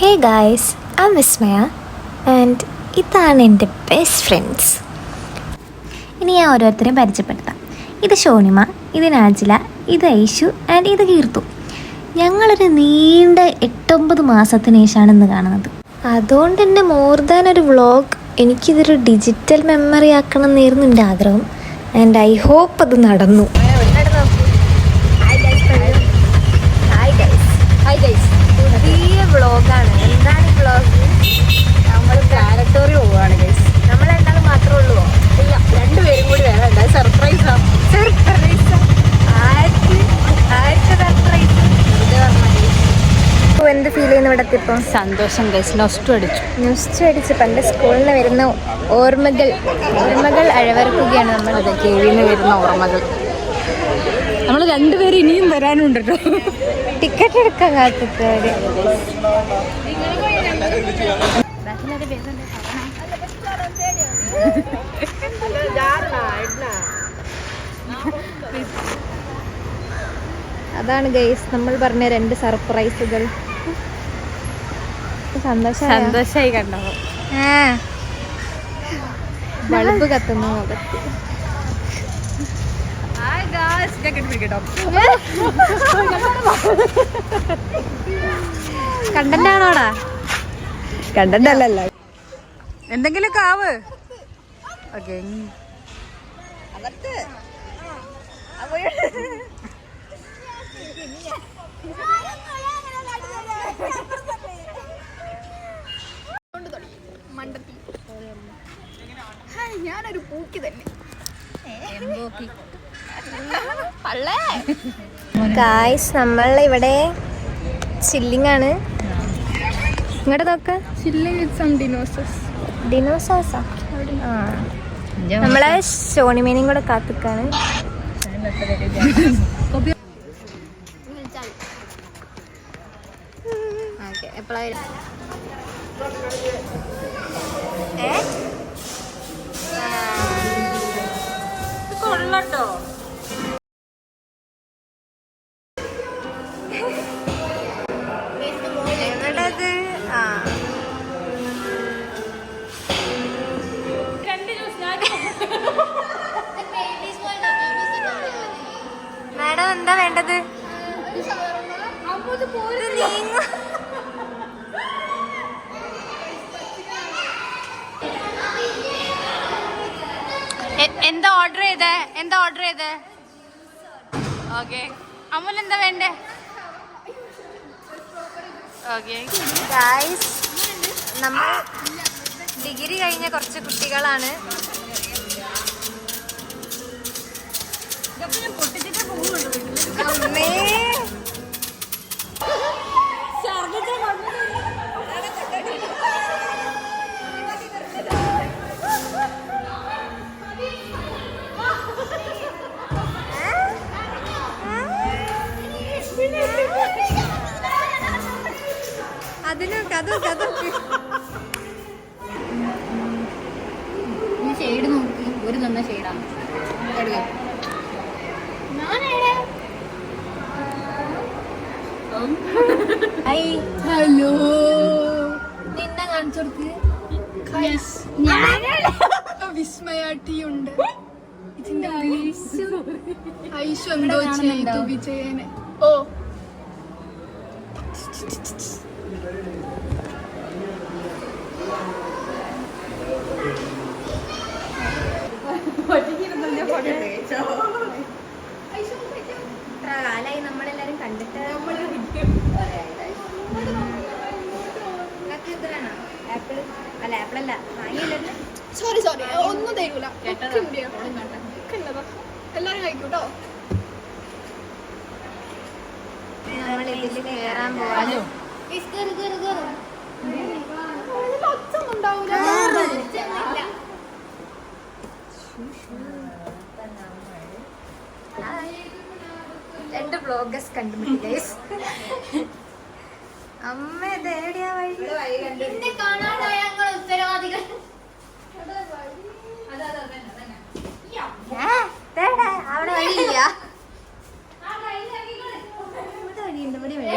Hey guys, I M Vismaya and ഇതാണ് എൻ്റെ best friends. ഇനി ഞാൻ ഓരോരുത്തരെയും പരിചയപ്പെടുത്താം. ഇത് ഷോണിമ, ഇത് നാജില, ഇത് ഐഷു ആൻഡ് ഇത് കീർത്തു. ഞങ്ങളൊരു നീണ്ട 8-9 മാസത്തിന് ശേഷമാണ് ഇന്ന് കാണുന്നത്. അതുകൊണ്ട് തന്നെ മോർ ദാൻ ഒരു വ്ളോഗ് എനിക്കിതൊരു ഡിജിറ്റൽ മെമ്മറി ആക്കണം എന്നായിരുന്നു എൻ്റെ ആഗ്രഹം. ആൻഡ് ഐ ഹോപ്പ് അത് നടന്നു. പുതിയ വ്ളോഗാണ്. എന്താണ് ഈ വ്ളോഗ്? നമ്മൾ പ്ലാനറ്റോറിയം പോവുകയാണ് ഗൈസ്. നമ്മൾ രണ്ടാളും മാത്രമേ ഉള്ളൂ? ഇല്ല, 2 പേരും കൂടി വേണം. എന്താ സർപ്രൈസാ? എന്ത് ഫീൽ ചെയ്യുന്നു ഇവിടെ എത്തിയപ്പോൾ? സന്തോഷം ഗൈസ്. നൊസ്റ്റു അടിച്ച് പണ്ട് സ്കൂളിൽ നിന്ന് വരുന്ന ഓർമ്മകൾ അഴവറക്കുകയാണ് നമ്മൾ. അതെ, കേവിയിൽ നിന്ന് വരുന്ന ഓർമ്മകൾ. നമ്മൾ 2 പേര് ഇനിയും വരാനുണ്ട് കേട്ടോ. ടിക്കറ്റ് എടുക്കാൻ കാത്തിട്ടവര്. അതാണ് ഗൈസ് നമ്മൾ പറഞ്ഞ 2 സർപ്രൈസുകൾ. സന്തോഷമായി കണ്ടോ? ബൾബ് കത്തുന്നു മുഖത്ത്. കണ്ടന്റാണോടാ? കണ്ടന്റ് അല്ലല്ലോ, എന്തെങ്കിലും ആവ്. ഓക്കെ, ഞാനൊരു പൂക്കി തന്നെ. ഗായ്സ്, നമ്മൾ ഇവിടെ ചില്ലിങ് ആണ്. ഇങ്ങോട്ട് നോക്ക്. ഡിനോസോസാ. നമ്മളെ ഷോണിമേനയും കൂടെ കാത്തിക്കാണ്. കൊള്ളട്ടോ. മാഡം എന്താ വേണ്ടത്? എന്താ ഓർഡർ ചെയ്തേ? ഓക്കെ, അമ്മൂന് എന്താ വേണ്ടേ? ഓക്കെ ഗായ്സ്, നമ്മൾ ഡിഗ്രി കഴിഞ്ഞ കുറച്ച് കുട്ടികളാണ്. ഷെയ്ഡ് നോക്കി, ഒരു തന്ന ഷെയ്ഡാണ്. ഹലോ, നിന്നെ കാണിച്ചോർക്ക്. വിസ്മയാട്ടിയുണ്ട്. ഇതിന്റെ ഐശു എന്തോ ചെയ്തു വിജയനെ. ഓ, കാലായി നമ്മളെല്ലാരും കണ്ടിട്ട്. ആപ്പിൾ അല്ല, ആപ്പിളല്ല, വാങ്ങിയില്ലല്ലോ. സോറി ഒന്നും തരൂല. എല്ലാരും കഴിക്കൂട്ടോ. നമ്മൾ ഇതിൽ കയറാൻ പോവാണ്. ഒച്ചൊന്നുണ്ടാവൂല. 2 ബ്ലോഗേഴ്സ് കണ്ടുപിടി ഗൈസ്. അമ്മ ഇതെവിടെയാ വഴി? അവിടെ വഴിയില്ല. ഇവിടെ വഴിയുണ്ട്, ഇവിടെ വഴി.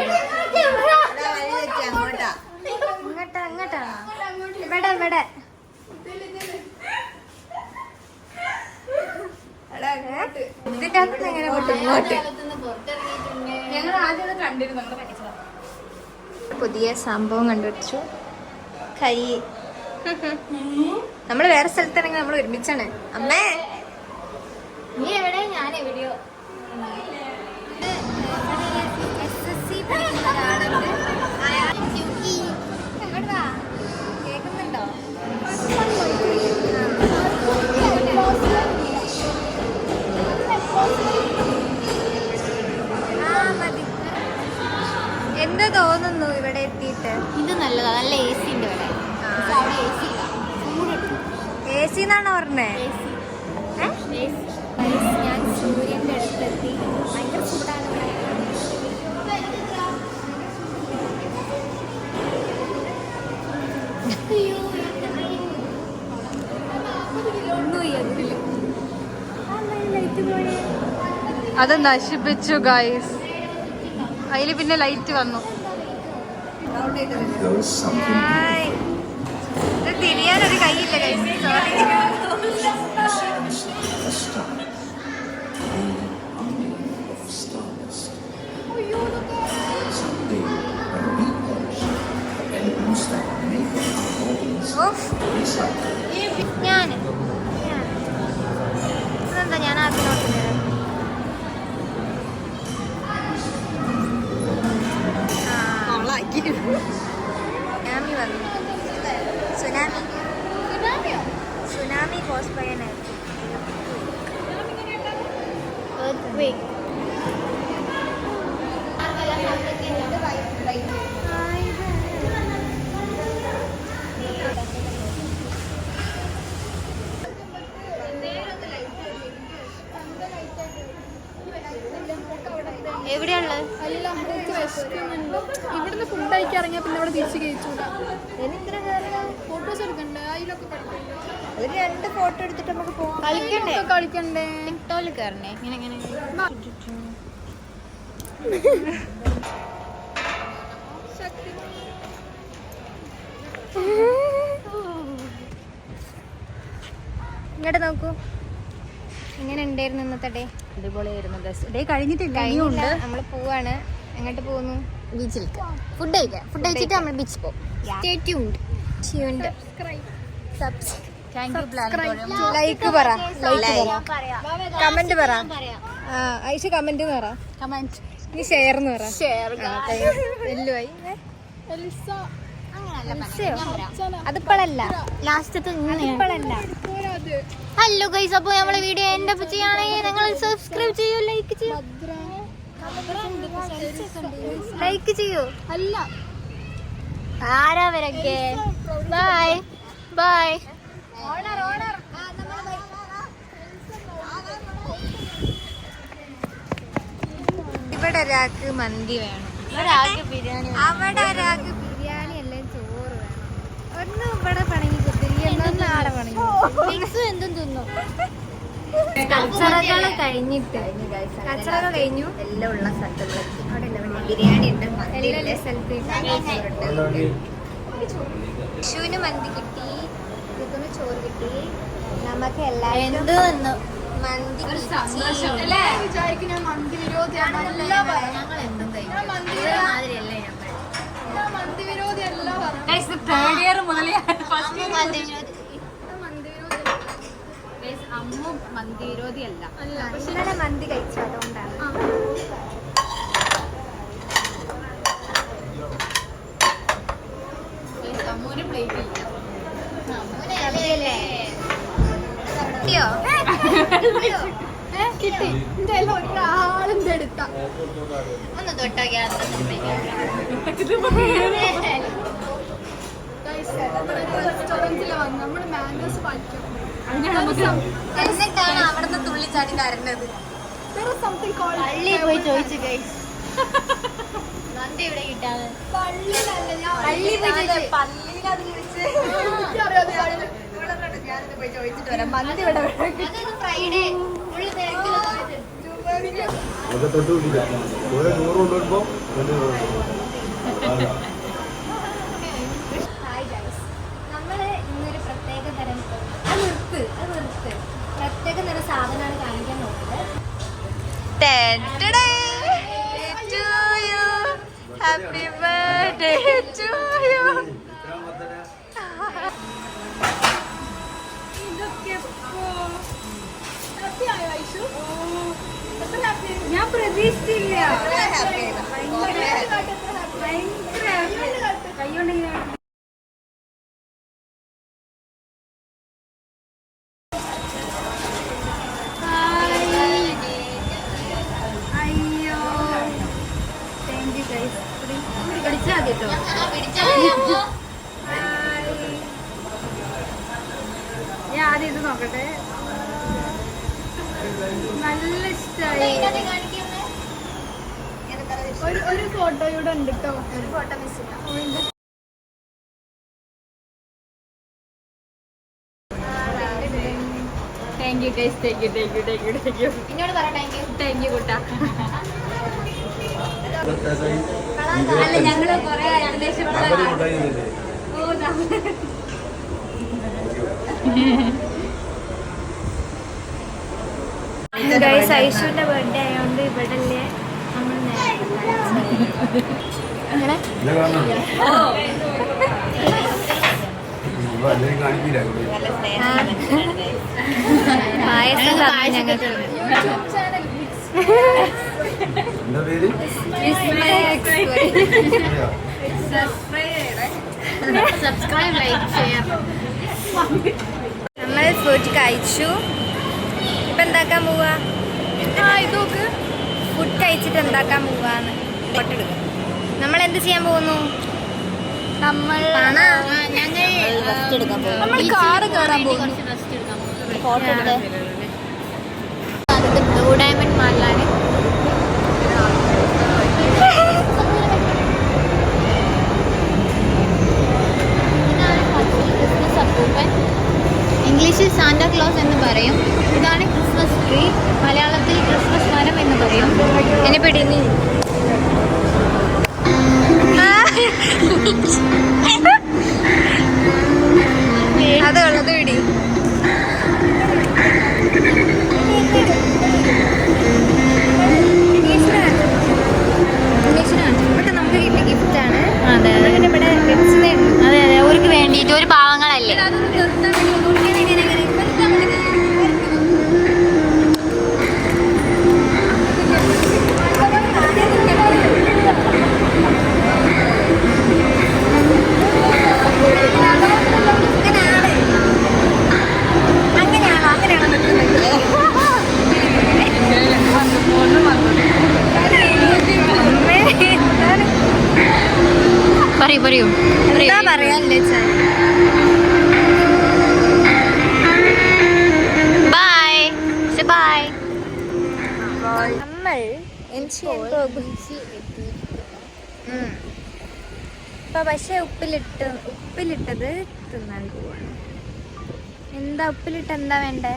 അങ്ങോട്ടാ അങ്ങോട്ട്. ഞങ്ങൾ ആദ്യം അത് കണ്ടിരുന്നു, ഞങ്ങൾ പഠിച്ചത്. പുതിയ സംഭവം കണ്ടുപിടിച്ചു. കൈ നമ്മൾ വേറെ സ്ഥലത്താണെങ്കിൽ നമ്മൾ ഒരുമിച്ചാണ്. അമ്മേ നീ എവിടെ, ഞാൻ എവിടെയോ. SSC പഠിക്കുന്ന ഒരാളുണ്ട്. അങ്ങോട്ട് വാ, കേൾക്കുന്നുണ്ടോ? എന്താ തോന്നുന്നു ഇവിടെ എത്തിയിട്ട്? ഇത് നല്ലതാ, നല്ല AC ഉണ്ട് ഇവിടെ. AC എന്നാണോ പറഞ്ഞേ? ഞാൻ സൂര്യന്റെ അടുത്തെത്തി. ഭയങ്കര ചൂടാണ് ഇവിടെ. അത് നശിപ്പിച്ചു ഗൈസ്. അതില് പിന്നെ ലൈറ്റ് വന്നു. ഹായ്. ഇത് തിരിയാനൊരു കൈയില്ല ഗൈസ്, സോറി. ഞാൻ ഇതെന്താ ഞാൻ ആദ്യം നോക്കുന്നത്? സുനാമി വന്നു. സുനാമി കോസ്പ്ലേനായിരുന്നു. എവിടെയുള്ളത്? അല്ല, എനിക്ക് വിശക്കുന്നുണ്ട്. ഇവിടുന്ന് ഫുഡ് കഴിക്കാൻ ഇറങ്ങിയാൽ പിന്നെ ഇവിടെ തിരിച്ച് കഴിച്ചൂടാ. ഫോട്ടോസ് എടുക്കണ്ടേ? അതിലൊക്കെ പഠിക്കണ്ടേ? ഒരു 2 ഫോട്ടോ എടുത്തിട്ട് നമുക്ക് പോകാം. കളിക്കണ്ടേ? ടോളിൽ കയറണേ ഇങ്ങനെ ഇങ്ങനെ. ഇങ്ങോട്ട് നോക്കൂ, എങ്ങനെ ഉണ്ടായിരുന്നു ഇന്നത്തെ ഡേ? അടിപൊളിയായിരുന്നു ഗൈസ്. ഡേ കഴിഞ്ഞിട്ടില്ല, നമ്മൾ പോവാണ്. എങ്ങോട്ട് പോകുന്നു? ബീച്ചിലേക്ക് ഫുഡ് കഴിക്കാം. ഫുഡ് കഴിച്ചിട്ട് നമ്മൾ ബീച്ചിൽ പോകും. Stay tuned. ലൈക്ക് പറ, കമന്റ് പറ. ഐഷ കമന്റ് പറ, കമന്റ്. നീ ഷെയർ എന്ന് പറ. എല്ലുമായി അതിപ്പോഴല്ല, ലാസ്റ്റത്തെ ഇപ്പോഴല്ല. ഹലോ ഗൈസ്, അപ്പോൾ നമ്മളെ വീഡിയോ എൻ്റെ ചെയ്യുകയാണെങ്കിൽ നിങ്ങൾ സബ്സ്ക്രൈബ് ചെയ്യൂ, ലൈക്ക് ചെയ്യൂ. ലൈക്ക് ചെയ്യൂ. അല്ല, ആരാവരൊക്കെ ബൈ ബൈ. ഇവിടെ ഒരാൾക്ക് മന്തി വേണം, ഒരാൾക്ക് ബിരിയാണി. അവിടെ ഒരാൾക്ക് ബിരിയാണി അല്ലേ ചോറ് വേണം. ഒന്നും ഇവിടെ പണങ്ങി കുത്തിരി, എന്നൊന്നും ആടെ പണങ്ങി. മിക്സും എന്തും തിന്നു. കച്ചറകൾ കഴിഞ്ഞിട്ട്, കച്ചറകൾ കഴിഞ്ഞു. എല്ലാം ഉള്ള സ്ഥലത്തുള്ള അവിടെ ബിരിയാണി ഉണ്ട്, എല്ലാ സ്ഥലത്ത് വിഷുവിന് മന്തി കിട്ടി, ഇതിന് ചോറ് കിട്ടി. നമുക്ക് എല്ലാവരും മന്തി വിചാരിക്കും ഞാൻ മന്തി വിരോധിയാണ്. ഞങ്ങൾ എന്തും കഴിക്കും. ഞാൻ മന്തി വിരോധിയല്ല പറഞ്ഞു. തേർഡ് ഇയർ മുതൽ അമ്മ മന്തി വിരോധിയല്ല. ഇന്നലെ മന്തി കഴിച്ചു, അതുകൊണ്ടാണ്. അമ്മൂന് പ്ലേറ്റ് ഇല്ല. കിട്ടിയോ? കിട്ടി. എന്റെ എല്ലാം ഒരാളിന്റെ അടുത്ത ഒന്ന് തൊട്ടൊക്കെ റെസ്റ്റോറൻറ്റിൽ വന്ന് നമ്മൾ മാനേഴ്സ് പാലിക്കും. എന്നിട്ടാണ് അവിടുന്ന് തുള്ളിച്ചാടി കരഞ്ഞത്. There is something called പള്ളി പോയി ചോദിച്ചു ഗൈസ്, മന്തി ഇവിടെ കിട്ടാതെ. പള്ളിയിലല്ല, ഞാൻ പള്ളി പോയി ചോദിച്ചു. പള്ളിയിലത് വിളിച്ച് എനിക്കറിയാതെ ഞാനിത് പോയി ചോദിച്ചിട്ട് വരാം. മന്തി ഇവിടെ അതൊന്ന് ഫ്രൈഡേ ഉള്ളു തിരക്കില് പോയത്. അതൊക്കെ തൊട്ട് പിടിക്കില്ല. ഓരോ 100 കൊണ്ടുവരുമ്പോൾ ഹായ് ഗൈസ്, നമ്മൾ ഇന്നൊരു പ്രത്യേക തരം പ്രത്യേക തരം സാധനമാണ് കാണിക്കാൻ നോക്കുന്നത്. ഞാൻ പ്രതീക്ഷിച്ചില്ല. കൈകൊണ്ടെങ്കിലും അയ്യോ താങ്ക് യു ഗൈസ്. പിടിച്ചാൽ മതി കേട്ടോ. ഞാൻ ആദ്യം ഇത് നോക്കട്ടെ. നല്ല ഇഷ്ടമായി. ഒരു ഫോട്ടോയൂടെ ഉണ്ട് കേട്ടോ. ഒരു ഫോട്ടോ മിസ് ഇല്ല. Thank you guys. Thank you thank you thank you thank you എന്നോട് പറ താങ്ക് യു. താങ്ക് യു കൂട്ടാ. അല്ല ഞങ്ങള് കൊറേ ഏകദേശം ഗൈസ് ഐഷുവിന്റെ ബർത്ത്ഡേ ആയതുകൊണ്ട് ഇവിടെ അല്ലേ നമ്മൾ അങ്ങനെ കാണിക്കില്ല പായസം തന്നു ഞങ്ങൾക്ക്. യൂട്യൂബ് ചാനൽ എന്താ പേര് സബ്സ്ക്രൈബ് ലൈക്ക് ഷെയർ. നമ്മൾ ഫുഡ് കഴിച്ചു. ഇപ്പൊ എന്താക്കാൻ പോവാ? ഇതൊക്കെ ഫുഡ് കഴിച്ചിട്ട് എന്താക്കാൻ പോവാന്ന് ഫോട്ടോ എടുക്കാം. നമ്മൾ എന്ത് ചെയ്യാൻ പോകുന്നു? നമ്മൾ നമ്മൾ കാറ് കയറാൻ പോകും. ഫോട്ടോ എടുത്ത് ബ്ലൂ ഡയമണ്ട് മാളിലാണ്. ക്രിസ്മസ് അപ്പൂപ്പൻ, ഇംഗ്ലീഷിൽ സാന്റാ ക്ലോസ് എന്ന് പറയും. ഇതാണ് ക്രിസ്മസ് ട്രീ, മലയാളത്തിൽ ക്രിസ്മസ് മരം എന്ന് പറയും. എന്നെ പിടിഞ്ഞു. അത് ഉള്ളത് പിടി. ഇതൊക്കെ നമുക്ക് കിട്ടിയ ഗിഫ്റ്റ് ആണ്. അതെ അതെ പിന്നെ ഇവിടെ വെച്ചതേ ഉള്ളൂ. അതെ അതെ, അവർക്ക് വേണ്ടിയിട്ട് ഒരു പാവങ്ങളല്ലേ. പറയൂ പറയൂ. എന്താ പറയാല്ലേ ചായ? Bye bye. നമ്മൾ ഇപ്പൊ പക്ഷെ ഉപ്പിലിട്ടത് തിന്നാൻ പോവാണ്. എന്താ ഉപ്പിലിട്ട് എന്താ വേണ്ടേ?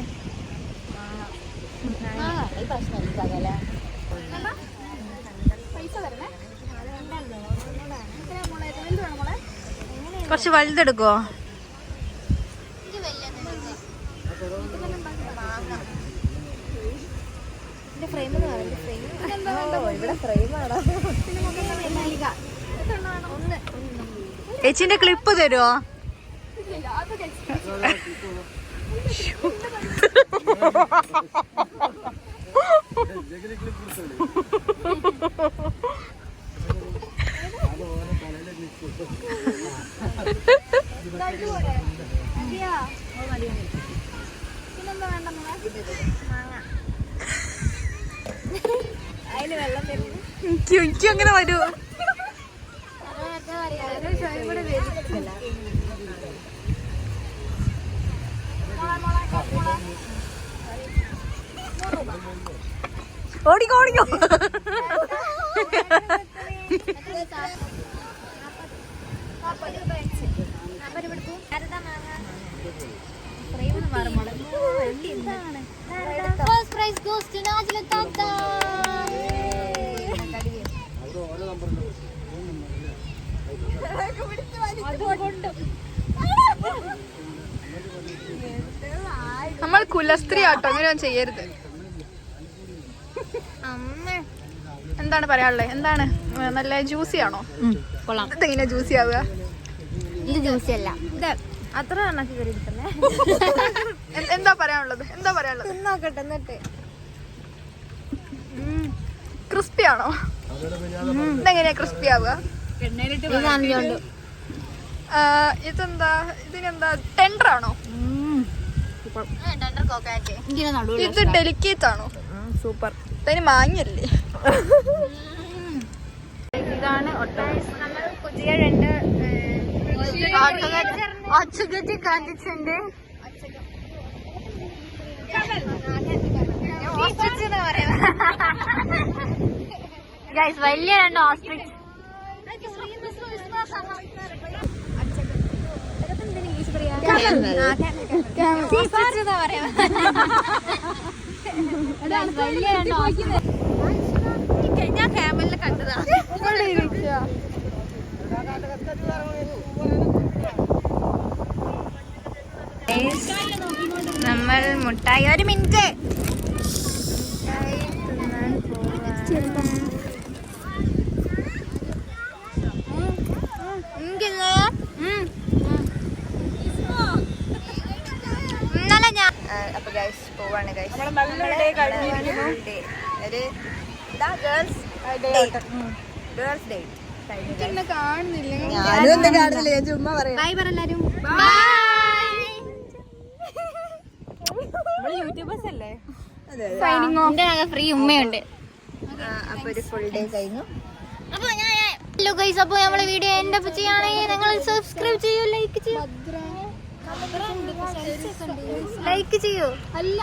കുറച്ച് വലുതെടുക്കോ? ചേച്ചിന്റെ ക്ലിപ്പ് തരുമോ? എനിക്ക് അങ്ങനെ വരുമോ? ഓടിക്കോ ഓടിക്കോ. First prize goes to Najla Tata. നമ്മൾ കുലസ്ത്രീ ആട്ടോ, അങ്ങനെ ചെയ്യരുത്. എന്താണ് പറയാനുള്ളത്? എന്താണ് നല്ല ജ്യൂസി ആണോ? ഇതെങ്ങനെ ജ്യൂസി ആവുക? ഇത് ജ്യൂസി അല്ല, ഇത് അത്ര കണക്ക് കയറിയിരിക്കുന്നേ. എന്താ പറയാനുള്ളത്? എന്താ പറയാനുള്ളത്? നോക്കട്ടെ എന്നിട്ട് ക്രിസ്പി ആണോ? ഇതെങ്ങനെയാ ക്രിസ്പി ആവുക? ഇതെന്താ, ഇതിനെന്താ ടെൻഡർ ആണോ? ഇത് ഡെലിക്കേറ്റ് ആണോ? സൂപ്പർ. ഇതിന് മാങ്ങല്ലേ? ഇതാണ് നമ്മൾ പുതിയ 2 ഒച്ചകത്തി കാണിച്ചിട്ടുണ്ട്. ഗൈസ് വലിയ 2 ഓസ്ട്രിച്ച്. ഞാൻ ഫാമിലിയിൽ കണ്ടതാ. നമ്മൾ മുട്ടായി 1 മിനിറ്റ് അപ്പൊ ഗൈസ് പോവാണ് ഗൈസ്. ഗേൾസ് ഡേ കാണുന്നില്ല. ഞാനൊന്നും കാണുന്നില്ല, ഞാൻ ചുമ്മാ പറയാം. ബൈ പറ എല്ലാരും. യൂട്യൂബേഴ്സ് അല്ലേ? ഫ്രീ ഉമ്മയുണ്ട്. അപ്പൊ ഒരു ഫുൾ ഡേ കഴിഞ്ഞു. അപ്പൊ ഹലോ ഗൈസ്, അപ്പൊ നമ്മളെ വീഡിയോ എൻഡ് അപ്പ് ചെയ്യുകയാണെങ്കിൽ നിങ്ങൾ സബ്സ്ക്രൈബ് ചെയ്യൂ, ലൈക്ക് ചെയ്യൂ. ഭദ്ര ലൈക്ക് ചെയ്യൂ. അല്ല